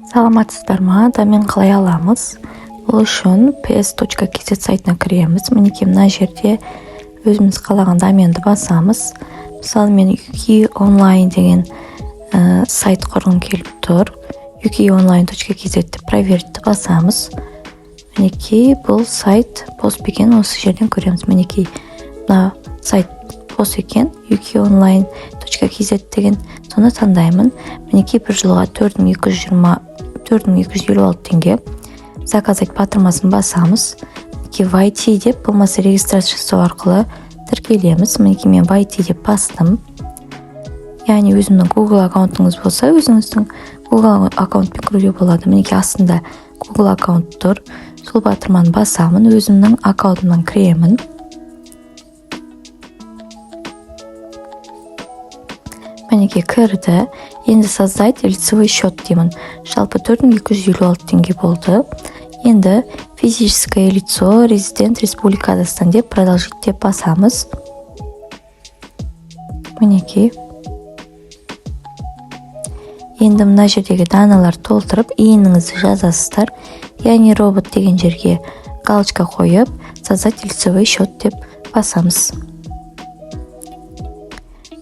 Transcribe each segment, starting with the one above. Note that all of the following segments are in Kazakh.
Саламатсыздар ма? Домен қалай аламыз? Бұл үшін ps.kz сайтына кіреміз. Мінекей мына жерде өзіміз қалаған доменді басамыз. Мысалы мен UK Online деген сайт құрғым келіп тұр. ukonline.kz деп проверьтті басамыз. Мінекей бұл сайт бос екен, осы жерден көреміз. Мінекей мына сайт бос екен, ukonline.kz деген, соны таңдаймын. Мінекей бір жылға 4256 теңге. Заказать батырмасын басамыз. Мінекей YT деп, болмаса регистрация жасау арқылы тіркелеміз. Мінекей мен YT деп бастым. Яғни өзімнің Google аккаунтыңыз болса, өзіңіздің Google аккаунтпен кіруге болады. Мінекей астында Google аккаунт тұр. Сол батырманы басамын, өзімнің аккаунтымнан кіремін. Мінекей кірді. Енді создать лицевой счет деймін. Жалпы 4256 теңге болды. Енді физическое лицо, резидент Республика Казахстан деп продолжить деп басамыз. Мінекей. Енді мына жердегі даналар толтырып, иініңізді жазасыздар. Яғни робот деген жерге галочка қойып, создать лицевой счет деп басамыз.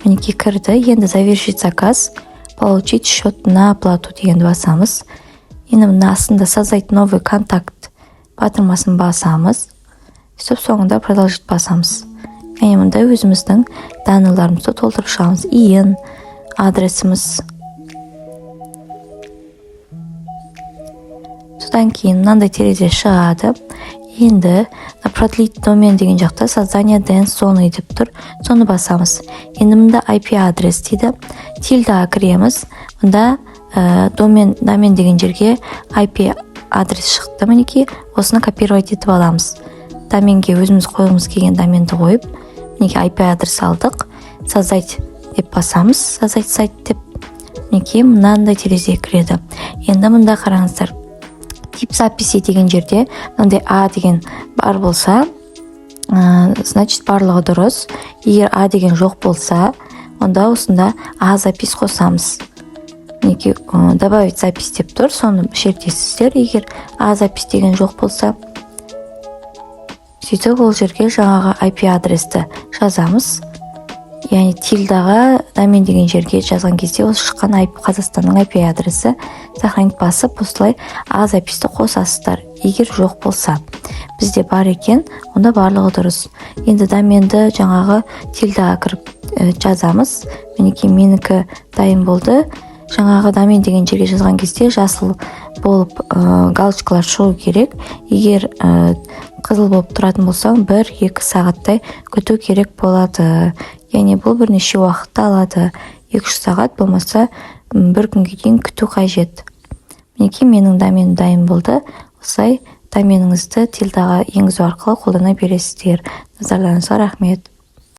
Мінекей кірді. Енді завершить заказ, получить счет на оплату дегенді басамыз. Енді мына астында создать новый контакт батырмасын басамыз. Сөйтіп соңында продолжить басамыз. Яғни мұнда өзіміздің даналарымызды толтырып шығамыз. Иін, адресіміз. Содан кейін мынандай терезе шығады. Енді продлить домен деген жақта создание дэн зоны деп тұр. Соны басамыз. Енді мұнда IP адрес дейді. Тильдаға кіреміз. Мұнда домен деген жерге IP адрес шықты. Мінекей осыны копировать етіп аламыз. Доменге өзіміз қойғымыз келген доменді қойып, мінекей IP адрес алдық. Создать деп басамыз. Создать сайт деп. Мінекей мынандай терезе кіреді. Енді мұнда қараңыздар. Тип записи деген жерде мынандай А деген бар болса, значит барлығы дұрыс. Егер А деген жоқ болса, онда осында А запись қосамыз. Мінекей добавить запись деп тұр, соны шертесіздер. Егер А запись деген жоқ болса, сөйтіп ол жерге жаңағы IP адресті жазамыз. Яғни тильдаға домен деген жерге жазған кезде осы шыққан Қазақстанның IP адресі сохранить басып, осылай А записті қосасыздар. Егер жоқ болса, бізде бар екен, онда барлығы дұрыс. Енді доменді жаңағы тильдаға кіріп жазамыз. Мінекей менікі дайын болды. Жаңағы домен деген жерге жазған кезде жасыл болып галочкалар шығу керек. Егер қызыл болып тұратын болсаң, 1-2 сағаттай күту керек болады. Яғни бұл бірнеше уақытты алады. 2-3 сағат болмаса 1 күнге дейін күту қажет. Мінекей менің доменім дайын болды. Осылай доменіңізді тильдаға енгізу арқылы қолдана бересіздер. Назарларыңызға рахмет.